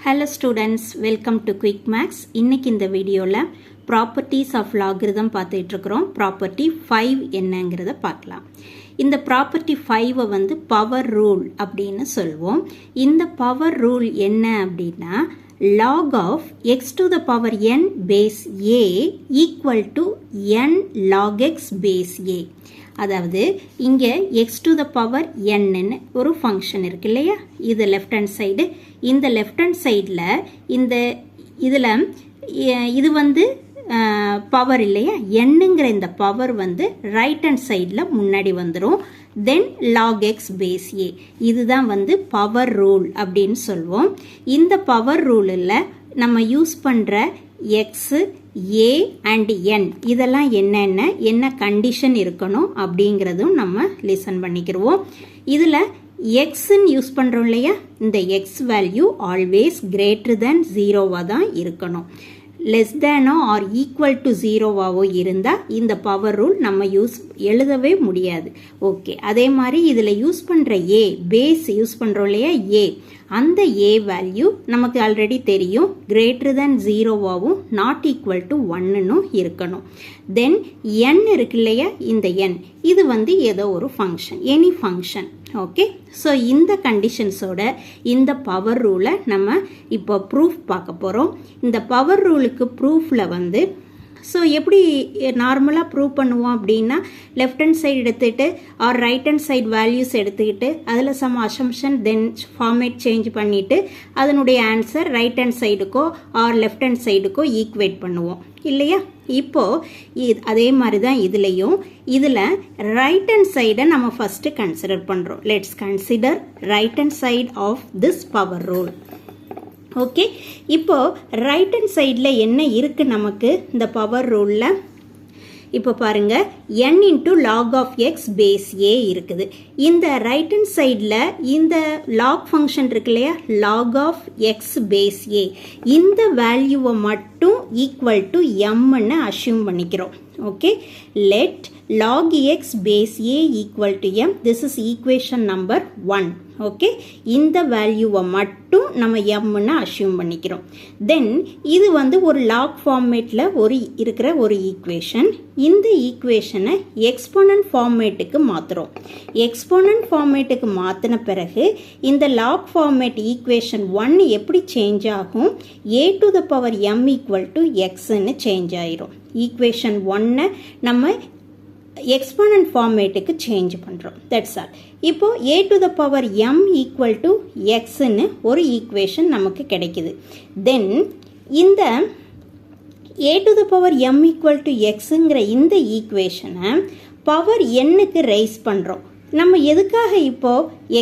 Hello students, welcome to Quick Maths. இன்னைக்கு இந்த வீடியோல properties of logarithm பார்த்துட்டு இருக்கிறோம். property 5 என்னங்கிறத பார்க்கலாம். இந்த property 5 வந்து power rule அப்படின்னு சொல்வோம். இந்த power rule என்ன அப்படின்னா log of x to the power n base a equal to n log x base a. அதாவது இங்க x to the power n ன்னு ஒரு ஃபங்க்ஷன் இருக்கு இல்லையா, இது லெஃப்ட் ஹேண்ட் சைடு. இந்த லெஃப்ட் ஹேண்ட் சைடில் இந்த இதில் இது வந்து பவர் இல்லையா, என்னங்கிற இந்த பவர் வந்து ரைட் ஹேண்ட் சைடில் முன்னாடி வந்துடும். தென் log x base a, இதுதான் வந்து பவர் ரூல் அப்படின்னு சொல்வோம். இந்த பவர் ரூலில் நம்ம யூஸ் பண்ணுற எக்ஸு a and n இதெல்லாம் என்ன கண்டிஷன் இருக்கணும் அப்படிங்கிறதும் நம்ம லிசன் பண்ணிக்கிறோம். இதில் எக்ஸ்ன்னு யூஸ் பண்ணுறோம் இல்லையா, இந்த x value always greater than 0வாக தான் இருக்கணும். லெஸ் தேனோ ஆர் ஈக்குவல் டு 0வாவோ இருந்தால் இந்த பவர் ரூல் நம்ம எழுதவே முடியாது. ஓகே, அதே மாதிரி இதில் யூஸ் பண்ணுற ஏ பேஸ் யூஸ் பண்ணுறோம் இல்லையா, ஏ அந்த ஏ வேல்யூ நமக்கு ஆல்ரெடி தெரியும், கிரேட்டர் தேன் 0வாகவும் நாட் ஈக்குவல் டு 1ன்னும் இருக்கணும். தென் n இருக்கு இல்லையா, இந்த n இது வந்து ஏதோ ஒரு function, any function. Okay, so இந்த கண்டிஷன்ஸோட இந்த பவர் ரூலை நம்ம இப்போ ப்ரூஃப் பார்க்க போகிறோம். இந்த பவர் ரூலுக்கு ப்ரூஃபில் வந்து ஸோ எப்படி நார்மலாக ப்ரூவ் பண்ணுவோம் அப்படின்னா, லெஃப்ட் ஹேண்ட் சைடு எடுத்துகிட்டு or right hand side values எடுத்துக்கிட்டு அதில் some assumption then format change பண்ணிவிட்டு அதனுடைய ஆன்சர் ரைட் ஹேண்ட் சைடுக்கோ ஆர் லெஃப்ட் ஹேண்ட் சைடுக்கோ ஈக்குவேட் பண்ணுவோம் இல்லையா. இப்போது அதே மாதிரி தான் இதுலேயும், இதில் ரைட் ஹேண்ட் சைடை நம்ம ஃபஸ்ட்டு கன்சிடர் பண்ணுறோம். Let's consider right hand side of this power rule. Okay, இப்போ ரைட் ஹேண்ட் சைடில் என்ன இருக்குது நமக்கு இந்த பவர் ரூலில், இப்போ பாருங்க n into log of x base a இருக்குது. இந்த ரைட் ஹேண்ட் சைடில் இந்த log ஃபங்க்ஷன் இருக்கு இல்லையா, log of x base a இந்த வேல்யூவை மட்டும் ஈக்குவல் டு mன்னு அஷ்யூம் பண்ணிக்கிறோம். Okay, let log x base a equal to m. This is equation number 1. Okay, இந்த வேல்யூவை மட்டும் நம்ம mன்னு அஷ்யூம் பண்ணிக்கிறோம். தென் இது வந்து ஒரு லாக் ஃபார்மேட்டில் இருக்கிற ஒரு ஈக்குவேஷன். இந்த ஈக்குவேஷனை எக்ஸ்போனன்ட் ஃபார்மேட்டுக்கு மாற்றுறோம். எக்ஸ்போனன்ட் ஃபார்மேட்டுக்கு மாற்றின பிறகு இந்த லாக் ஃபார்மேட் ஈக்குவேஷன் 1 எப்படி சேஞ்ச் ஆகும், a to the power m equal to xன்னு சேஞ்ச் ஆயிரும். ஈக்குவேஷன் 1 நம்ம எக்ஸ்போனன்ட் ஃபார்மேட்டுக்கு சேஞ்ச் பண்ணுறோம். That's all. இப்போ a to the power m equal to xன்னு ஒரு ஈக்குவேஷன் நமக்கு கிடைக்குது. தென் இந்த a to the power m equal to xங்கிற இந்த ஈக்குவேஷனை பவர் nக்கு ரைஸ் பண்ணுறோம். நம்ம எதுக்காக இப்போ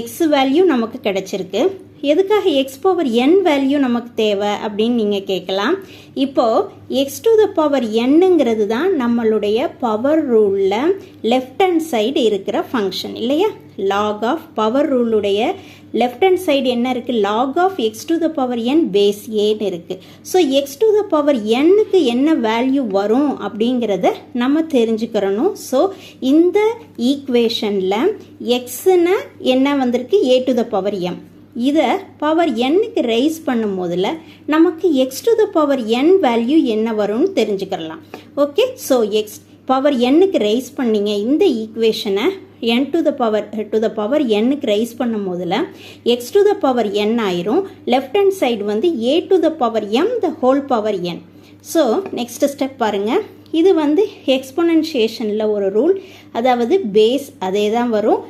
x வேல்யூ நமக்கு கிடைச்சிருக்கு, எதுக்காக எக்ஸ் பவர் n வேல்யூ நமக்கு தேவை அப்படின்னு நீங்கள் கேட்கலாம். இப்போது எக்ஸ் டு த பவர் என்னங்கிறது தான் நம்மளுடைய பவர் ரூலில் லெஃப்ட் ஹேண்ட் சைடு இருக்கிற ஃபங்க்ஷன் இல்லையா. லாக் ஆஃப் பவர் ரூலுடைய லெஃப்ட் ஹேண்ட் சைடு என்ன இருக்குது, log of x to the power n base ஏன்னு இருக்குது. So x to the power nக்கு என்ன வேல்யூ வரும் அப்படிங்கிறத நம்ம தெரிஞ்சுக்கிறணும். ஸோ இந்த ஈக்குவேஷனில் எக்ஸ்ன்னு என்ன வந்திருக்கு, a to the power m. இதை பவர் nக்கு ரைஸ் பண்ணும் போதில் நமக்கு x to the power n value என்ன வரும்னு தெரிஞ்சுக்கலாம். ஓகே, ஸோ எக்ஸ் பவர் nக்கு ரைஸ் பண்ணிங்க இந்த ஈக்குவேஷனை n டு த பவர் nக்கு ரைஸ் பண்ணும் போதில் x to the power n ஆயிரும். லெஃப்ட் ஹேண்ட் சைடு வந்து a to the power m the whole power n. So next step பாருங்கள், இது வந்து எக்ஸ்பொனன்ஷியேஷனில் ஒரு ரூல், அதாவது பேஸ் அதே தான் வரும்,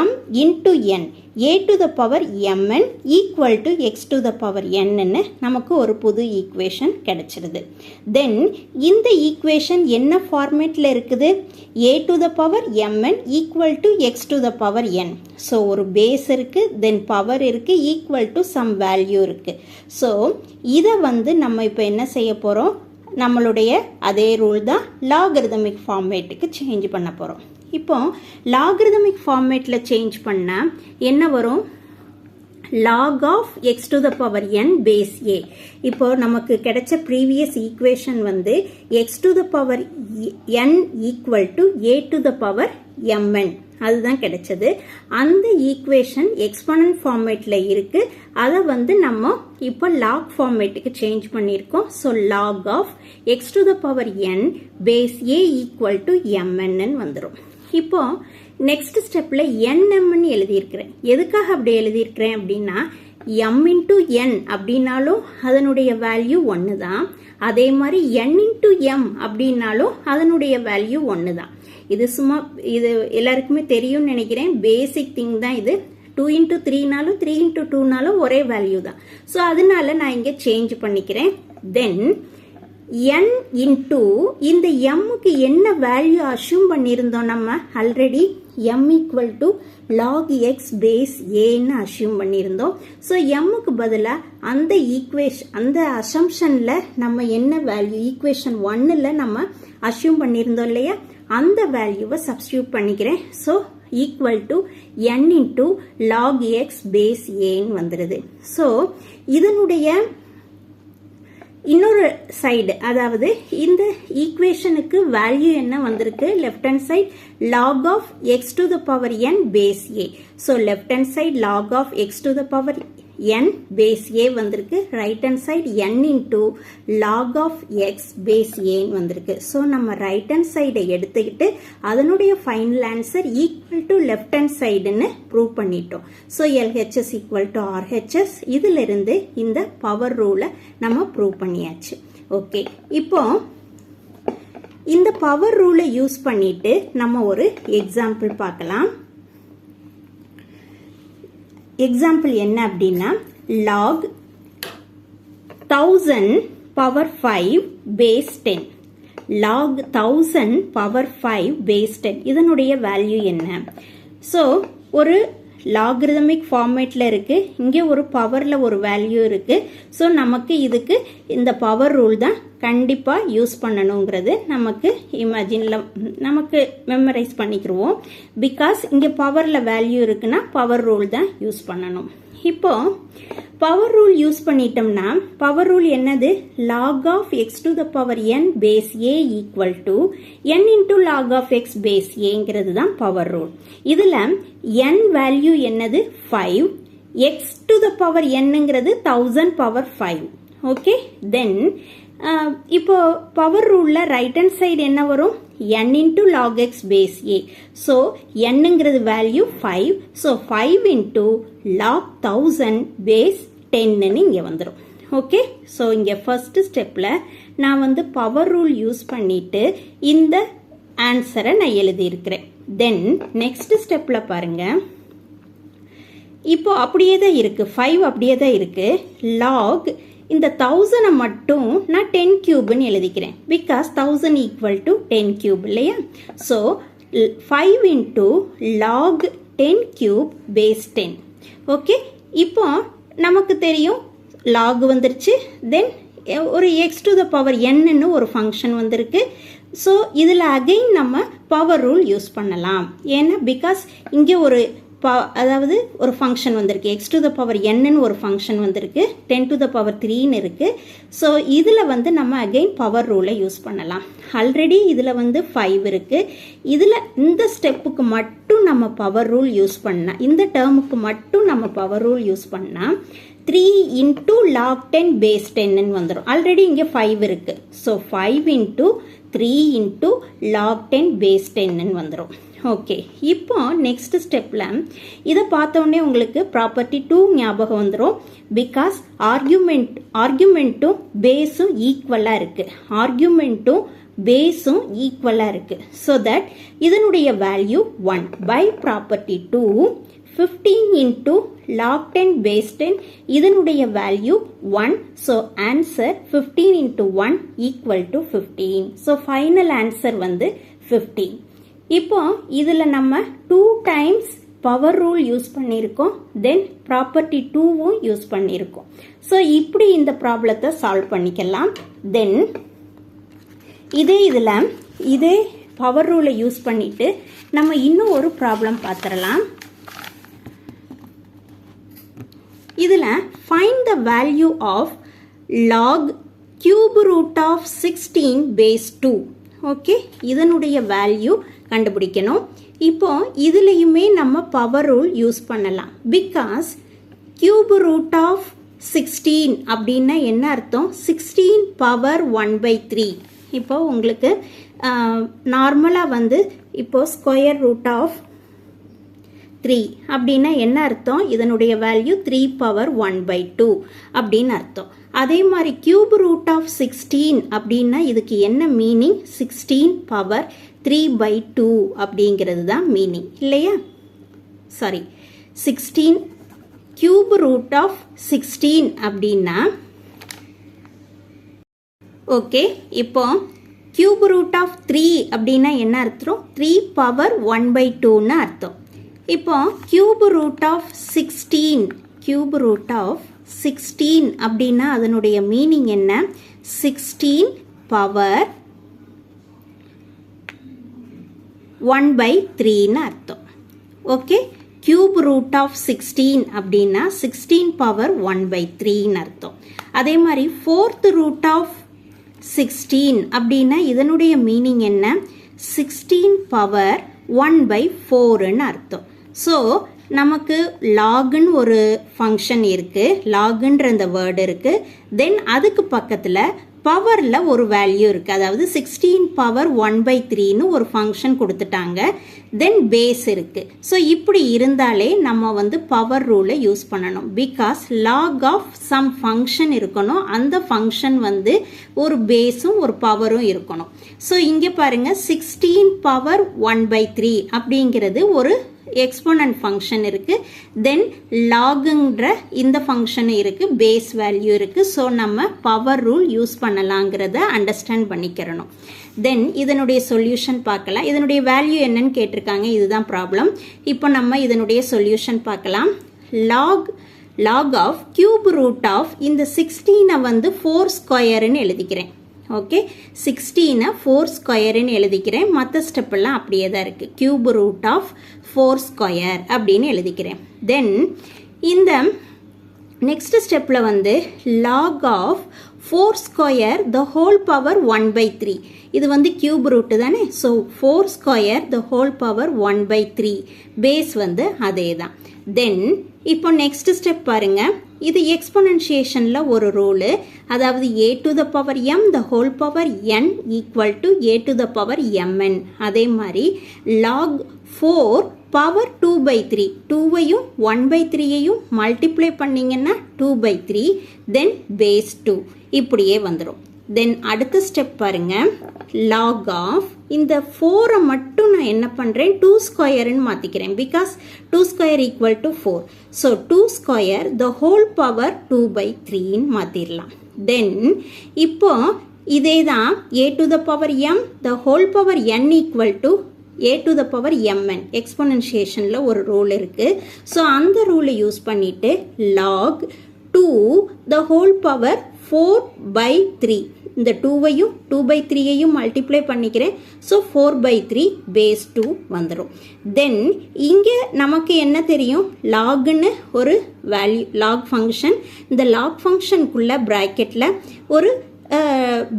m into n a to the power mn equal to x to the power nன்னு நமக்கு ஒரு புது ஈக்குவேஷன் கிடைச்சிருது. தென் இந்த ஈக்குவேஷன் என்ன ஃபார்மேட்டில் இருக்குது, a to the power mn equal to x to the power n. So ஒரு பேஸ் இருக்குது, தென் பவர் இருக்குது, ஈக்குவல் டு சம் வேல்யூ இருக்குது. ஸோ இதை வந்து நம்ம இப்போ என்ன செய்ய போகிறோம், நம்மளுடைய அதே ரூல் தான் லாகரிதமிக் ஃபார்மேட்டுக்கு சேஞ்ச் பண்ண போகிறோம். இப்போ லாகரிதமிக் ஃபார்மேட்டில் சேஞ்ச் பண்ணால் என்ன வரும், log of x to the power n base a. இப்போ நமக்கு கிடைச்ச previous equation வந்து x to the power n equal to a to the power mn. அதுதான் கிடைச்சது. அந்த ஈக்குவேஷன் எக்ஸ்போனன்ட் ஃபார்மேட்ல இருக்கு. அதை வந்து நம்ம இப்போ லாக் ஃபார்மேட்டுக்கு சேஞ்ச் பண்ணியிருக்கோம். So log of x to the power n base a equal to mn வந்துடும். இப்போ நெக்ஸ்ட் ஸ்டெப்ல nmன்னு எழுதியிருக்கிறேன். எதுக்காக அப்படி எழுதியிருக்கிறேன் அப்படின்னா m இன்டூ n அப்படின்னாலும் அதனுடைய வேல்யூ 1 தான். அதே மாதிரி n இன்டூ m அப்படின்னாலும் அதனுடைய வேல்யூ 1 தான். இது சும்மா இது எல்லாருக்குமே தெரியும்னு நினைக்கிறேன். பேசிக் திங் தான் இது. 2 இன்டூ 3நாலும் 3 இன்டூ 2நாலும் ஒரே வேல்யூ தான். ஸோ அதனால நான் இங்கே சேஞ்ச் பண்ணிக்கிறேன். தென் n இன்டூ இந்த mக்கு என்ன வேல்யூ அஷ்யூம் பண்ணியிருந்தோம் நம்ம already m equal to log x base ஏன்னு அஷ்யூம் பண்ணியிருந்தோம். ஸோ mக்கு பதிலாக அந்த அந்த அசம்ஷன்ல நம்ம என்ன வேல்யூ ஈக்குவேஷன் 1ல் நம்ம அஷ்யூம் பண்ணியிருந்தோம் இல்லையா, அந்த வேல்யூவை சப்ஸ்டியூட் பண்ணிக்கிறேன். So equal to n into log x base ஏன்னு வந்துடுது. ஸோ இதனுடைய இன்னொரு சைடு, அதாவது இந்த ஈக்குவேஷனுக்கு வேல்யூ என்ன வந்திருக்கு, left hand side log of x to the power n base a. So left hand side log of x to the power n base a வந்திருக்கு. right hand side n into log of x base a வந்திருக்கு. So நம்ம right hand side எடுத்துக்கிட்டு அதனுடைய final answer equal to left hand side ன்னு prove பண்ணிட்டோம். So LHS equal to RHS. இதிலிருந்து இந்த power rule நம்ம prove பண்ணியாச்சு. ஓகே, இப்போ இந்த பவர் ரூலை யூஸ் பண்ணிட்டு நம்ம ஒரு எக்ஸாம்பிள் பார்க்கலாம். எக்ஸாம்பிள் என்ன அப்படின்னா log 1000 power 5 base 10. log 1000 power 5 base 10 இதனுடைய வேல்யூ என்ன? ஸோ ஒரு logarithmic ஃபார்மேட்ல இருக்கு. இங்கே ஒரு பவர்ல ஒரு வேல்யூ இருக்கு. ஸோ நமக்கு இதுக்கு இந்த பவர் ரூல் தான் கண்டிப்பா யூஸ் பண்ணணுங்கிறது நமக்கு நமக்கு மெமரைஸ் பண்ணிக்கிறோம். பிகாஸ் இங்கே பவர்ல வேல்யூ இருக்குன்னா பவர் ரூல் தான் யூஸ் பண்ணணும். இப்போ பவர் ரூல் யூஸ் பண்ணிட்டோம்னா பவர் ரூல் என்னது, log of x to the power n base a equal to n into log of x base aங்கிறது தான் பவர் ரூல். இதுல n வேல்யூ என்னது 5, x to the power nங்கிறது 1000 பவர் 5. ஓகே, தென் இப்போ power ரூல்ல ரைட் ஹேண்ட் சைடு என்ன வரும், n into log x base a. So nங்கிறது வேல்யூ 5. ஸோ 5 into log 1000 base 10ன்னு இங்கே வந்துடும். ஓகே, ஸோ இங்கே ஃபர்ஸ்ட் ஸ்டெப்பில் நான் வந்து பவர் ரூல் யூஸ் பண்ணிட்டு இந்த ஆன்சரை நான் எழுதியிருக்கிறேன். தென் நெக்ஸ்ட் ஸ்டெப்பில் பாருங்க, இப்போ அப்படியே தான் இருக்கு, 5 அப்படியே தான் இருக்கு. லாக் இந்த 1000 மட்டும் நான் 10 கியூப்னு எழுதிக்கிறேன். பிகாஸ் 1000 ஈக்குவல் டு 10 கியூப் இல்லையா. So 5 into log 10 cube base 10. Okay, இப்போ நமக்கு தெரியும் லாக் வந்துருச்சு. தென் ஒரு எக்ஸ் டு த பவர் என்னன்னு ஒரு ஃபங்க்ஷன் வந்திருக்கு. ஸோ இதில் அகைன் நம்ம பவர் ரூல் யூஸ் பண்ணலாம். ஏன்னா பிகாஸ் இங்கே ஒரு அதாவது ஒரு ஃபங்க்ஷன் வந்திருக்கு, எக்ஸ் டு த பவர் என்னன்னு ஒரு ஃபங்க்ஷன் வந்திருக்கு, 10 டு த பவர் 3ன்னு இருக்கு. ஸோ இதில் வந்து நம்ம அகைன் பவர் ரூலை யூஸ் பண்ணலாம். ஆல்ரெடி இதில் வந்து 5 இருக்கு. இதில் இந்த ஸ்டெப்புக்கு மட்டும் நம்ம பவர் ரூல் யூஸ் பண்ணால், இந்த டேர்முக்கு மட்டும் நம்ம பவர் ரூல் யூஸ் பண்ணால் 3 இன்டூ லாக் 10 பேஸ் 10ன்னு வந்துடும். ஆல்ரெடி இங்கே 5 இருக்கு. So 5 into 3 into log 10 base 10ன்னு வந்துடும். ஓகே, இப்போ நெக்ஸ்ட் ஸ்டெப்பில் இதை பார்த்தோன்னே உங்களுக்கு ப்ராப்பர்ட்டி 2 ஞாபகம் வந்துடும். பிகாஸ் ஆர்குமெண்ட்டும் பேஸும் ஈக்குவலாக இருக்குது. ஆர்குமெண்ட்டும் பேஸும் ஈக்குவலாக இருக்குது. ஸோ தட் இதனுடைய வேல்யூ 1 by property 2 15 into log 10 base 10 இதனுடைய வேல்யூ 1. So answer 15 into 1 equal to 15. So final answer வந்து 15. இப்போ இதில் நம்ம 2 டைம்ஸ் பவர் ரூல் யூஸ் பண்ணியிருக்கோம். தென் ப்ராப்பர்ட்டி 2வும் யூஸ் பண்ணியிருக்கோம். ஸோ இப்படி இந்த ப்ராப்ளத்தை சால்வ் பண்ணிக்கலாம். தென் இதே பவர் ரூலை யூஸ் பண்ணிட்டு நம்ம இன்னும் ஒரு ப்ராப்ளம் பார்த்துடலாம். இதில் find the value of log cube root of 16 base 2. Okay, இதனுடைய வேல்யூ கண்டுபிடிக்கணும். இப்போ இதுலேயுமே நம்ம பவர் ரூல் யூஸ் பண்ணலாம். பிகாஸ் கியூப் ரூட் ஆஃப் 16 அப்படின்னா என்ன அர்த்தம்? 16 பவர் 1/3. இப்போ உங்களுக்கு நார்மலாக வந்து இப்போ ஸ்கொயர் ரூட் ஆஃப் 3 அப்படின்னா என்ன அர்த்தம்? இதனுடைய வேல்யூ 3 பவர் 1/2 அப்படின்னு அர்த்தம். அதே மாதிரி கியூப் ரூட் ஆஃப் 16 அப்படின்னா இதுக்கு என்ன மீனிங்? 16 பவர் 3/2 அப்படிங்கிறது தான் மீனிங் இல்லையா? சாரி, 16 கியூப் ரூட் ஆஃப் 16 அப்படின்னா ஓகே. இப்போ கியூப் ரூட் ஆஃப் 3 அப்படின்னா என்ன அர்த்தம்? 3 பவர் 1/2ன்னு அர்த்தம். இப்போ cube root of 16 cube root of 16 அப்படின்னா அதனுடைய மீனிங் என்ன? 16 பவர் 1/3ன்னு அர்த்தம். ஓகே, கியூப் ரூட் ஆஃப் 16 அப்படின்னா 16 பவர் 1/3ன்னு அர்த்தம். அதே மாதிரி ஃபோர்த் ரூட் ஆஃப் 16 அப்படின்னா இதனுடைய மீனிங் என்ன? 16 பவர் 1/4ன்னு அர்த்தம். ஸோ நமக்கு லாகுன்னு ஒரு ஃபங்க்ஷன் இருக்குது, லாகுன்ற அந்த வேர்டு இருக்குது. தென் அதுக்கு பக்கத்தில் பவரில் ஒரு வேல்யூ இருக்குது, அதாவது 16 பவர் 1/3ன்னு ஒரு ஃபங்க்ஷன் கொடுத்துட்டாங்க. தென் பேஸ் இருக்குது. ஸோ இப்படி இருந்தாலே நம்ம வந்து பவர் ரூலை யூஸ் பண்ணணும். Because log of some function இருக்கணும், அந்த ஃபங்க்ஷன் வந்து ஒரு பேஸும் ஒரு பவரும் இருக்கணும். ஸோ இங்கே பாருங்கள், 16 பவர் 1/3 அப்படிங்கிறது ஒரு எக்ஸ்போனன்ட் ஃபங்க்ஷன் இருக்குது. தென் லாகுன்ற இந்த ஃபங்க்ஷன் இருக்குது, பேஸ் வேல்யூ இருக்குது. ஸோ நம்ம பவர் ரூல் யூஸ் பண்ணலாங்கிறத அண்டர்ஸ்டாண்ட் பண்ணிக்கிறணும். தென் இதனுடைய சொல்யூஷன் பார்க்கலாம். இதனுடைய வேல்யூ என்னன்னு கேட்டிருக்காங்க, இதுதான் ப்ராப்ளம். இப்போ நம்ம இதனுடைய சொல்யூஷன் பார்க்கலாம். Log of cube root of இந்த 16 வந்து 4 ஸ்கொயர்னு எழுதிக்கிறேன். ஓகே, 16 4 ஸ்கொயர்னு எழுதிக்கிறேன். மற்ற ஸ்டெப்பெல்லாம் அப்படியே தான் இருக்குது. கியூப் ரூட் ஆஃப் 4 ஸ்கொயர் அப்படின்னு எழுதிக்கிறேன். தென் இந்த நெக்ஸ்ட் ஸ்டெப்பில் வந்து log of 4 square the whole power 1/3. இது வந்து கியூப் ரூட்டு தானே. So 4 square the whole power 1/3, base வந்து அதே தான். தென் இப்போ நெக்ஸ்ட் ஸ்டெப் பாருங்க, இது எக்ஸ்பொனன்ஷியேஷனில் ஒரு ரூலு, அதாவது a to the power m the whole power n equal to a to the power mn. அதே மாதிரி log 4 பவர் 2/3, 2வையும் 1/3ஐயும் மல்டிப்ளை பண்ணிங்கன்னா 2/3, தென் பேஸ் 2 இப்படியே வந்துடும். தென் அடுத்த ஸ்டெப் பாருங்க, லாக் ஆஃப் இந்த 4 மட்டும் நான் என்ன பண்ணுறேன், 2 ஸ்கொயர்னு மாற்றிக்கிறேன். Because 2 square equal to 4. So 2 square the whole power 2/3ன்னு மாற்றிடலாம். தென் இப்போ இதே தான் a to the power m the whole power n equal to a to the power mn. எக்ஸ்பொனன்ஷியேஷனில் ஒரு ரூல் இருக்குது. ஸோ அந்த ரூலை யூஸ் பண்ணிவிட்டு log 2 the whole power 4/3, இந்த 2வையும் 2/3ஐயும் மல்டிப்ளை பண்ணிக்கிறேன். ஸோ 4/3 பேஸ் 2 வந்துடும். தென் இங்கே நமக்கு என்ன தெரியும், லாக்னு ஒரு வேல்யூ, லாக் ஃபங்க்ஷன். இந்த லாக் ஃபங்க்ஷனுக்குள்ள ப்ராக்கெட்டில் ஒரு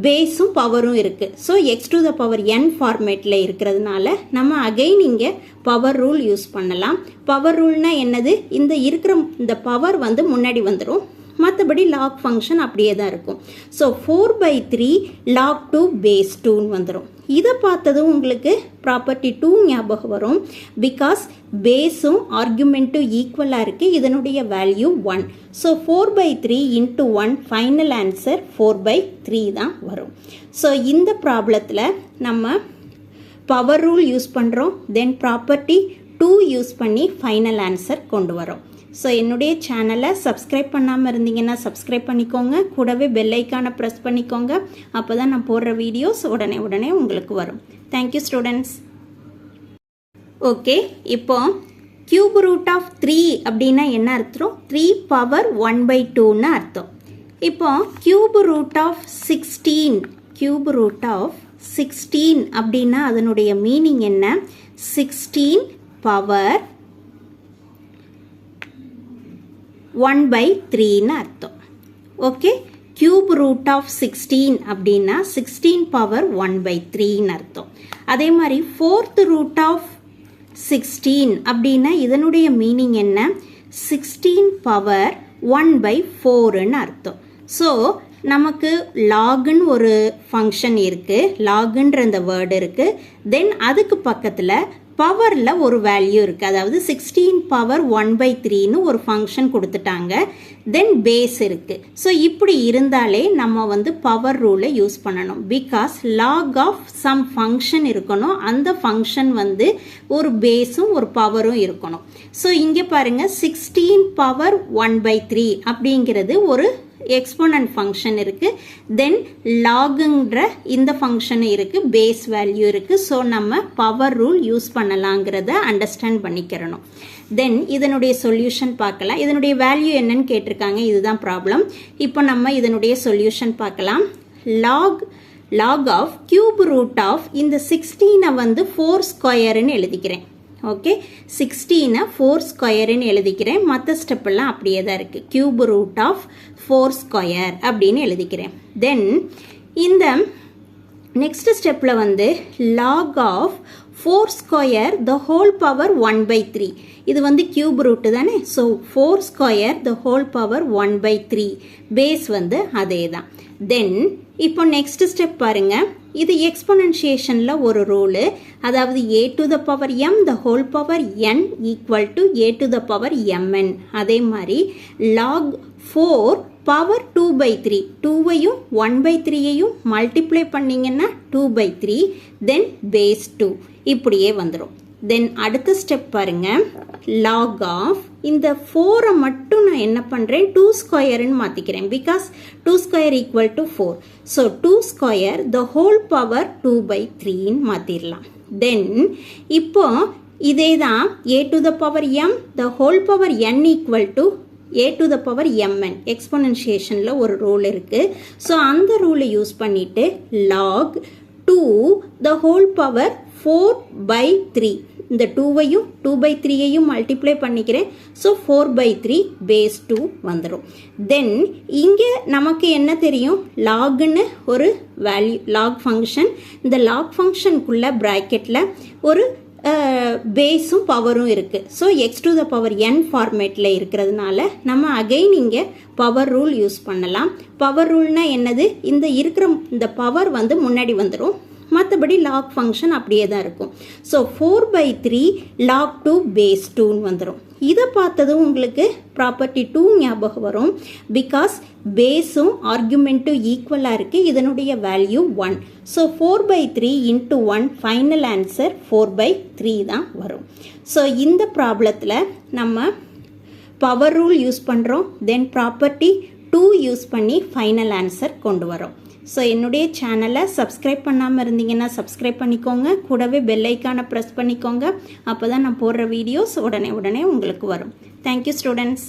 பேஸும் பவரும் இருக்குது. So x to the power n ஃபார்மேட்டில் இருக்கிறதுனால நம்ம அகைன் இங்கே பவர் ரூல் யூஸ் பண்ணலாம். பவர் ரூல்னா என்னது, இந்த இருக்கிற இந்த பவர் வந்து முன்னாடி வந்துடும், மற்றபடி லாக் ஃபங்க்ஷன் அப்படியே தான் இருக்கும். ஸோ 4/3 லாக் 2 பேஸ் 2ன்னு வந்துடும். இதை பார்த்ததும் உங்களுக்கு ப்ராப்பர்ட்டி 2 ஞாபகம் வரும். பிகாஸ் பேஸும் ஆர்குமெண்ட்டும் ஈக்குவலாக இருக்குது, இதனுடைய வேல்யூ 1. ஸோ 4/3 இன்ட்டு 1, ஃபைனல் ஆன்சர் 4/3 தான் வரும். ஸோ இந்த ப்ராப்ளத்தில் நம்ம பவர் ரூல் யூஸ் பண்ணுறோம், தென் ப்ராப்பர்ட்டி 2 யூஸ் பண்ணி ஃபைனல் ஆன்சர் கொண்டு வரோம். ஸோ என்னுடைய சேனலை சப்ஸ்கிரைப் பண்ணாமல் இருந்தீங்கன்னா சப்ஸ்கிரைப் பண்ணிக்கோங்க, கூடவே பெல் ஐக்கானை ப்ரெஸ் பண்ணிக்கோங்க. அப்போ தான் நான் போடுற வீடியோஸ் உடனே உங்களுக்கு வரும். Thank you students. ஓகே, இப்போ கியூப் ரூட் ஆஃப் 3 அப்படின்னா என்ன அர்த்தம், 3 பவர் 1/2ன்னு அர்த்தம். இப்போ கியூப் ரூட் ஆஃப் 16 அப்படின்னா அதனுடைய மீனிங் என்ன, 16 பவர் 1/3ன்னு அர்த்தம். ஓகே, cube root of 16 அப்படின்னா 16 power 1 by 3 அர்த்தம். அதே மாதிரி 4th root of 16 அப்படின்னா இதனுடைய மீனிங் என்ன? 16 power 1 by 4 அர்த்தம். ஸோ நமக்கு லாகுன்னு ஒரு ஃபங்க்ஷன் இருக்குது, லாகுன்ற அந்த வேர்டு இருக்குது. தென் அதுக்கு பக்கத்தில் பவரில் ஒரு வேல்யூ இருக்குது, அதாவது 16 பவர் 1 by 3ன்னு ஒரு ஃபங்க்ஷன் கொடுத்துட்டாங்க. தென் பேஸ் இருக்குது. ஸோ இப்படி இருந்தாலே நம்ம வந்து பவர் ரூலை யூஸ் பண்ணணும். Because log of some function இருக்கணும், அந்த ஃபங்க்ஷன் வந்து ஒரு பேஸும் ஒரு பவரும் இருக்கணும். ஸோ இங்கே பாருங்கள் 16 பவர் 1 by 3 அப்படிங்கிறது ஒரு எக்ஸ்போனன்ட் ஃபங்க்ஷன் இருக்குது. தென் லாகுங்கிற இந்த ஃபங்க்ஷன் இருக்குது, பேஸ் வேல்யூ இருக்குது. ஸோ நம்ம பவர் ரூல் யூஸ் பண்ணலாங்கிறத அண்டர்ஸ்டாண்ட் பண்ணிக்கிறணும். தென் இதனுடைய சொல்யூஷன் பார்க்கலாம். இதனுடைய வேல்யூ என்னன்னு கேட்டிருக்காங்க, இதுதான் ப்ராப்ளம். இப்போ நம்ம இதனுடைய சொல்யூஷன் பார்க்கலாம். Log of cube root of இந்த 16 வந்து 4 ஸ்கொயர்னு எழுதிக்கிறேன். ஓகே, 16 4 ஸ்கொயர்னு எழுதிக்கிறேன். மற்ற ஸ்டெப்பெல்லாம் அப்படியே தான் இருக்குது. கியூப் ரூட் ஆஃப் 4 ஸ்கொயர் அப்படின்னு எழுதிக்கிறேன். தென் இந்த நெக்ஸ்ட் ஸ்டெப்பில் வந்து log of 4 square the whole power 1 by 3. இது வந்து கியூப் ரூட்டு தானே. So 4 square the whole power 1 by 3, base வந்து அதே தான். தென் இப்போ நெக்ஸ்ட் ஸ்டெப் பாருங்க, இது எக்ஸ்பொனன்ஷியேஷனில் ஒரு ரூலு, அதாவது a to the power m the whole power n equal to a to the power mn. அதே மாதிரி log 4 பவர் 2 by 3, 2வையும் 1 by 3ஐயும் மல்டிப்ளை பண்ணிங்கன்னா 2 by 3, தென் பேஸ் 2 இப்படியே வந்துடும். தென் அடுத்த ஸ்டெப் பாருங்க, லாக் ஆஃப் இந்த 4 மட்டும் நான் என்ன பண்ணுறேன், 2 ஸ்கொயர்னு மாற்றிக்கிறேன். Because 2 square equal to 4. So 2 square the whole power 2 by 3ன்னு மாற்றிடலாம். தென் இப்போ இதே தான் a to the power m the whole power n equal to a to the power mn. எக்ஸ்பொனன்ஷியேஷனில் ஒரு ரூல் இருக்குது. ஸோ அந்த ரூலை யூஸ் பண்ணிவிட்டு log 2 the whole power 4 by 3, இந்த 2வையும் 2 by 3ஐயும் மல்டிப்ளை பண்ணிக்கிறேன். ஸோ 4 by 3 பேஸ் 2 வந்துடும். தென் இங்கே நமக்கு என்ன தெரியும், லாகுன்னு ஒரு வேல்யூ, லாக் ஃபங்க்ஷன். இந்த லாக் ஃபங்க்ஷனுக்குள்ள ப்ராக்கெட்டில் ஒரு பேஸும் பவரும் இருக்குது. So x to the power n ஃபார்மேட்டில் இருக்கிறதுனால நம்ம அகைன் இங்கே பவர் ரூல் யூஸ் பண்ணலாம். பவர் ரூல்னா என்னது, இந்த இருக்கிற இந்த பவர் வந்து முன்னாடி வந்துடும், மற்றபடி லாக் ஃபங்க்ஷன் அப்படியே தான் இருக்கும். ஸோ 4 by 3 log 2 பேஸ் 2ன்னு வந்துடும். இதை பார்த்ததும் உங்களுக்கு ப்ராப்பர்ட்டி 2 ஞாபகம் வரும். பிகாஸ் பேஸும் ஆர்குமெண்ட்டும் ஈக்குவலாக இருக்குது, இதனுடைய வேல்யூ 1. So 4 by 3 into 1, final answer 4 by 3 தான் வரும். ஸோ இந்த ப்ராப்ளத்தில் நம்ம பவர் ரூல் யூஸ் பண்ணுறோம், தென் ப்ராப்பர்ட்டி 2 யூஸ் பண்ணி ஃபைனல் ஆன்சர் கொண்டு வரோம். ஸோ என்னுடைய சேனலை சப்ஸ்கிரைப் பண்ணாமல் இருந்தீங்கன்னா சப்ஸ்கிரைப் பண்ணிக்கோங்க, கூடவே பெல் ஐக்கானை ப்ரெஸ் பண்ணிக்கோங்க. அப்போ தான் நான் போடுற வீடியோஸ் உடனே உங்களுக்கு வரும். Thank you students.